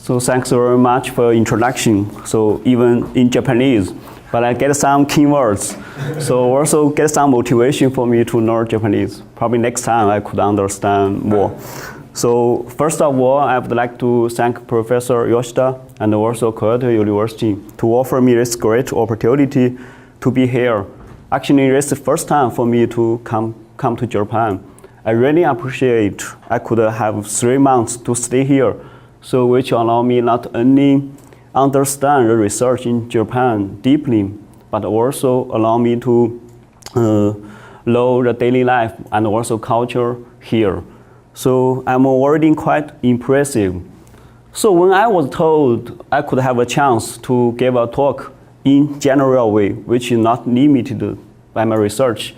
So thanks very much for your introduction. So even in Japanese, but I get some keywords. So also get some motivation for me to learn Japanese. Probably next time I could understand more. So first of all, I would like to thank Professor Yoshida and also Kyoto University to offer me this great opportunity to be here. Actually, it's the first time for me to come to Japan. I really appreciate I could have 3 months to stay here, so which allow me not only understand the research in Japan deeply, but also allow me to know the daily life and also culture here. So I'm already quite impressive. So when I was told I could have a chance to give a talk in general way, which is not limited by my research,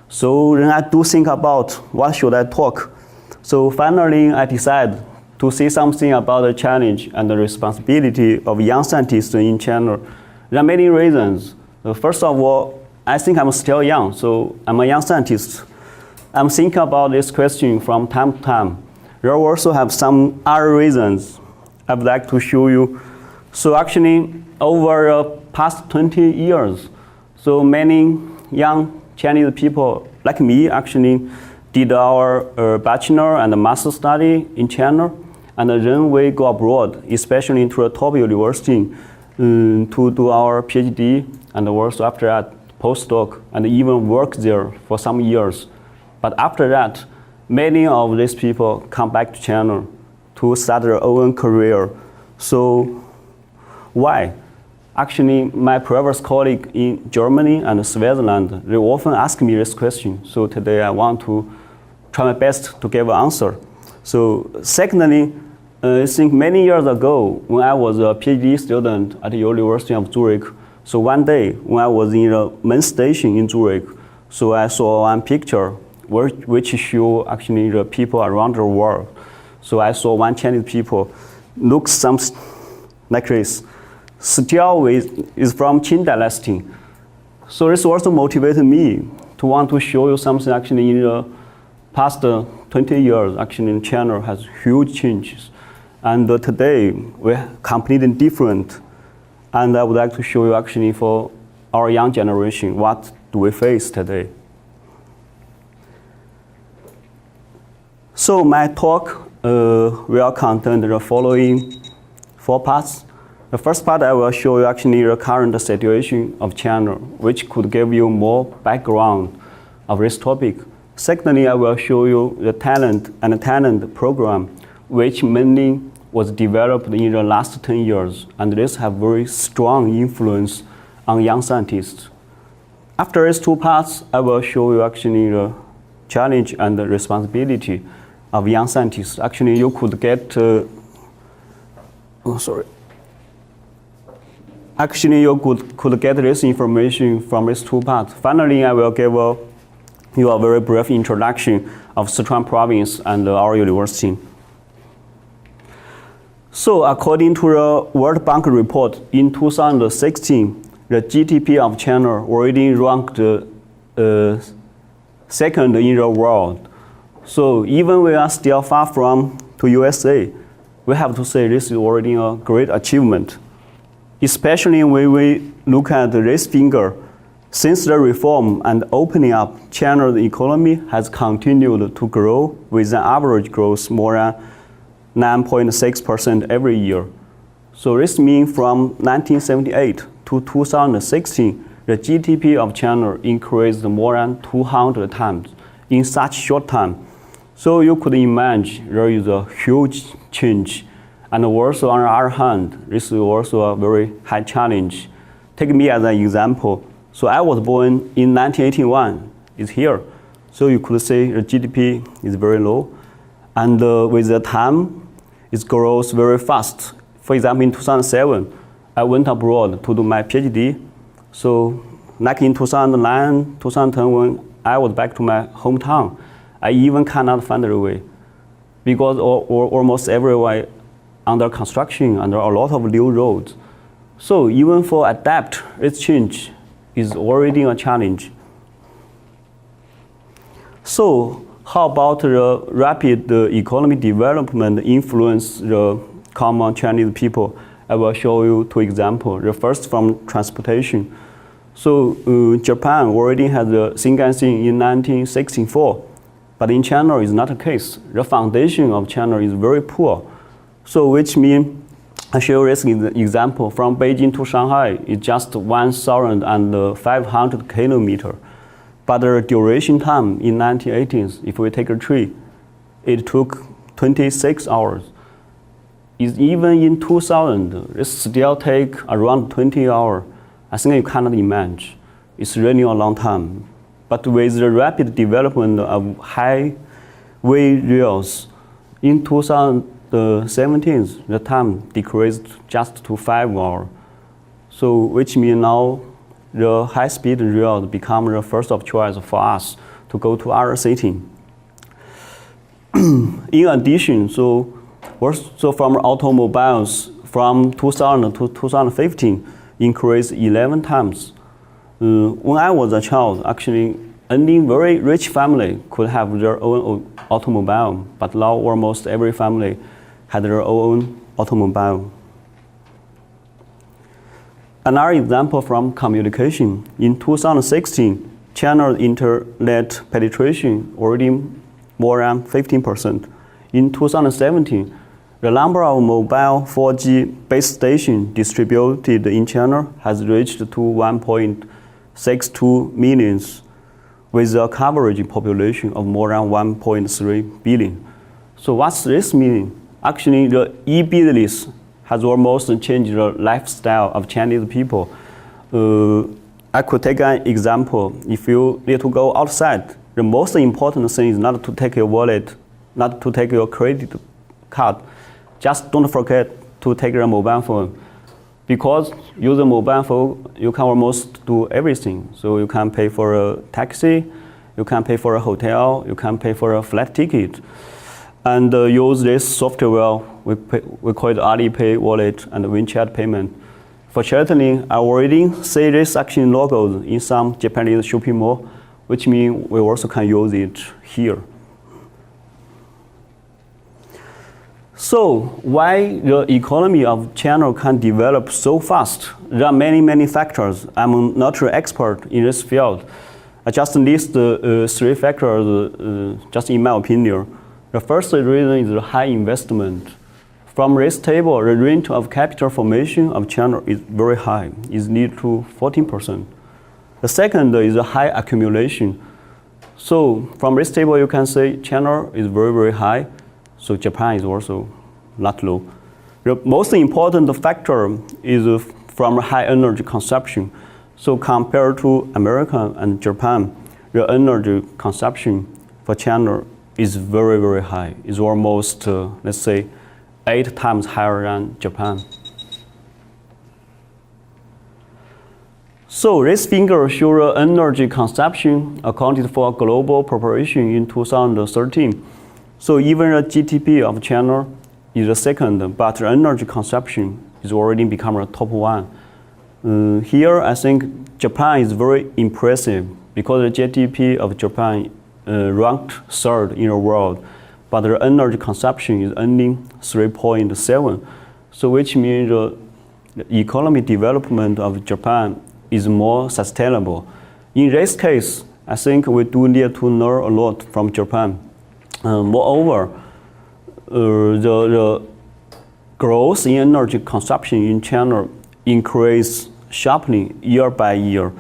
so then I do think about what should I talk. So finally I decided to say something about the challenge and the responsibility of young scientists in China. There are many reasons. First of all, I think I'm still young, so I'm a young scientist. I'm thinking about this question from time to time. There also have some other reasons I would like to show you. So actually, over the past 20 years, so many young Chinese people like me actually did our bachelor and master study in China, and then we go abroad, especially into a top university, to do our PhD, and also after that postdoc, and even work there for some years. But after that, many of these people come back to China to start their own career. So why? Actually, my previous colleague in Germany and Switzerland, they often ask me this question. So today I want to try my best to give an answer. So secondly, I think many years ago, when I was a PhD student at the University of Zurich, so one day when I was in the main station in Zurich, so I saw one picture which show actually the people around the world. So I saw one Chinese people look something like this. Still is from Qing dynasty. So this also motivated me to want to show you something actually in the past 20 years. Actually, China has huge changes. And today, we're completely different. And I would like to show you actually for our young generation, what do we face today. So my talk will contain the following 4 parts. The first part, I will show you actually the current situation of China, which could give you more background of this topic. Secondly, I will show you the talent program, which mainly was developed in the last 10 years, and this have very strong influence on young scientists. After these 2 parts, I will show you actually the challenge and the responsibility of young scientists. Actually, you could get, Actually, you could get this information from these 2 parts. Finally, I will give you a very brief introduction of Sichuan province and our university. So according to the World Bank report, in 2016, the GDP of China already ranked second in the world. So even we are still far from to USA, we have to say this is already a great achievement. Especially when we look at this figure, since the reform and opening up, China's economy has continued to grow with an average growth more than 9.6% every year. So this means from 1978 to 2016, the GDP of China increased more than 200 times in such short time. So you could imagine there is a huge change. And also on the other hand, this is also a very high challenge. Take me as an example. So I was born in 1981, it's here. So you could say the GDP is very low. And with the time, it grows very fast. For example, in 2007, I went abroad to do my PhD. So like in 2009, 2010, when I was back to my hometown, I even cannot find a way because almost everywhere under construction, under a lot of new roads. So even for adapt, its change is already a challenge. So how about the rapid economic development influence the common Chinese people. I will show you two examples. The first from transportation. So Japan already had the Shinkansen in 1964, but in China it's not the case. The foundation of China is very poor. So which means, I show this example from Beijing to Shanghai, it's just 1,500 kilometers. But the duration time in 1980s, if we take a tree, it took 26 hours. Even in 2000, it still take around 20 hours. I think you cannot imagine. It's really a long time. But with the rapid development of highway rails, in 2017, the time decreased just to 5 hours. So which means now the high-speed rail become the first of choice for us to go to other city. In addition, so from automobiles, from 2000 to 2015, increased 11 times. When I was a child, actually, only very rich family could have their own automobile, but now almost every family had their own automobile. Another example from communication. In 2016, China's internet penetration already more than 15%. In 2017, the number of mobile 4G base stations distributed in China has reached to 1.62 million, with a coverage population of more than 1.3 billion. So what's this meaning? Actually, the e-business has almost changed the lifestyle of Chinese people. I could take an example. If you need to go outside, the most important thing is not to take your wallet, not to take your credit card. Just don't forget to take your mobile phone. Because using mobile phone, you can almost do everything. So you can pay for a taxi, you can pay for a hotel, you can pay for a flight ticket. And use this software, we call it Alipay wallet and WeChat payment. Fortunately, I already see this action logos in some Japanese shopping mall, which means we also can use it here. So why the economy of China can develop so fast? There are many factors. I'm not an expert in this field. I just list three factors, just in my opinion. The first reason is the high investment. From this table, the rate of capital formation of China is very high. It's near to 14%. The second is the high accumulation. So from this table, you can say China is very high. So Japan is also not low. The most important factor is from high energy consumption. So compared to America and Japan, the energy consumption for China is very high. It's almost, let's say, 8 times higher than Japan. So this figure shows energy consumption accounted for global population in 2013. So even the GDP of China is the second, but the energy consumption is already become a top one. Here, I think Japan is very impressive because the GDP of Japan ranked third in the world, but the energy consumption is only 3.7. So which means the economic development of Japan is more sustainable. In this case, I think we do need to learn a lot from Japan. Moreover, the growth in energy consumption in China increased sharply year by year.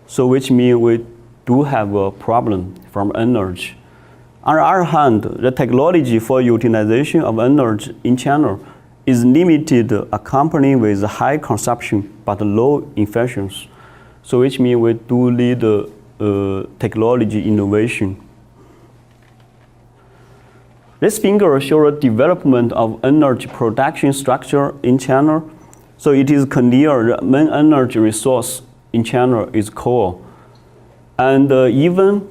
So which means we do have a problem from energy. On the other hand, the technology for utilization of energy in China is limited, accompanied with high consumption but low efficiency. So which means we do need technology innovation. This figure shows the development of energy production structure in China. So it is clear the main energy resource in China is coal. And even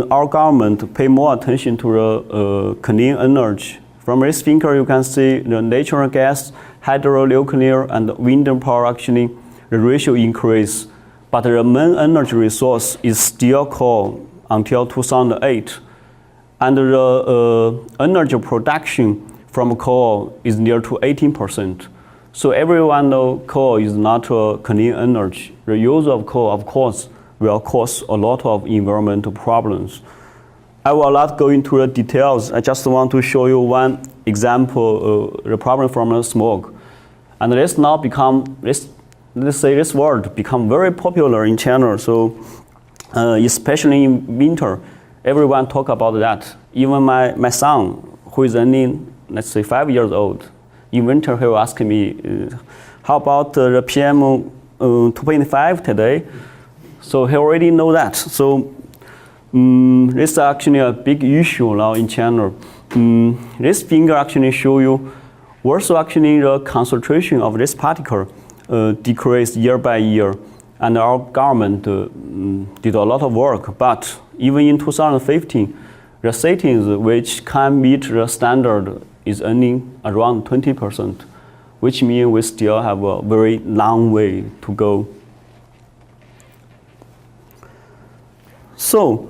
our government pay more attention to the clean energy. From this figure, you can see the natural gas, hydronuclear, and wind power actually, the ratio increase. But the main energy resource is still coal until 2008. And the energy production from coal is near to 18%. So everyone knows coal is not a clean energy. The use of coal, of course, will cause a lot of environmental problems. I will not go into the details. I just want to show you one example, the problem from the smoke. And this now become, let's say this word become very popular in China. So especially in winter, everyone talk about that. Even my son, who is only, let's say 5 years old, in winter he will ask me, how about the PM 2.5 today? So he already know that. So this is actually a big issue now in China. This figure actually show you also actually the concentration of this particle decreased year by year. And our government did a lot of work, but even in 2015, the cities which can meet the standard is only around 20%, which means we still have a very long way to go. So,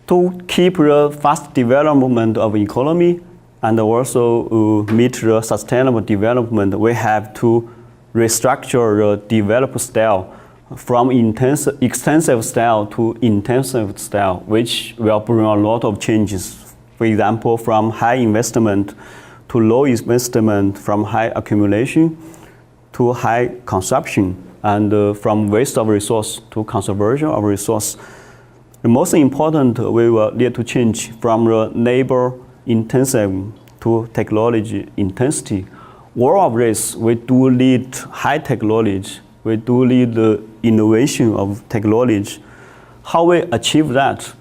to keep the fast development of economy and also meet the sustainable development, we have to restructure the developed style from extensive style to intensive style, which will bring a lot of changes. For example, from high investment to low investment, from high accumulation to high consumption, and from waste of resource to conservation of resource. The most important, we will need to change from the labor intensive to technology intensity. All of this, we do need high technology. We do need the innovation of technology. How we achieve that?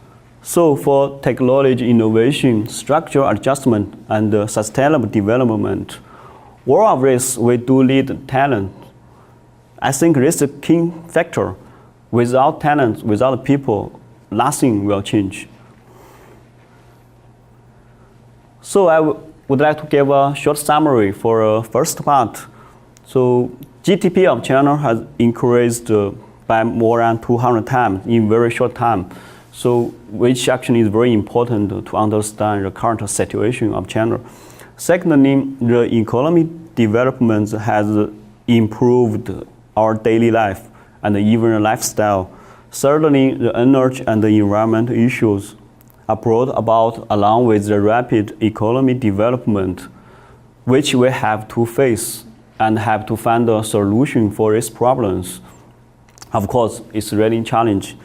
So for technology innovation, structural adjustment, and sustainable development, all of this, we do need talent. I think this is a key factor. Without talent, without people, nothing will change. So I would like to give a short summary for the first part. So GDP of China has increased by more than 200 times in very short time. So which actually is very important to understand the current situation of China. Secondly, the economic development has improved our daily life and even the lifestyle. Thirdly, the energy and the environment issues are brought about along with the rapid economic development, which we have to face and have to find a solution for these problems. Of course, it's really a challenge.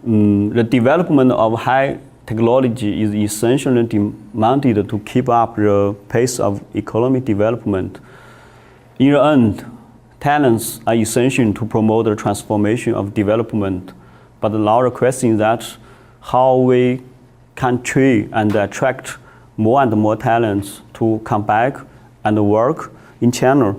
The development of high technology is essentially demanded to keep up the pace of economic development. In the end, talents are essential to promote the transformation of development. But now the question is that how we can train and attract more and more talents to come back and work in China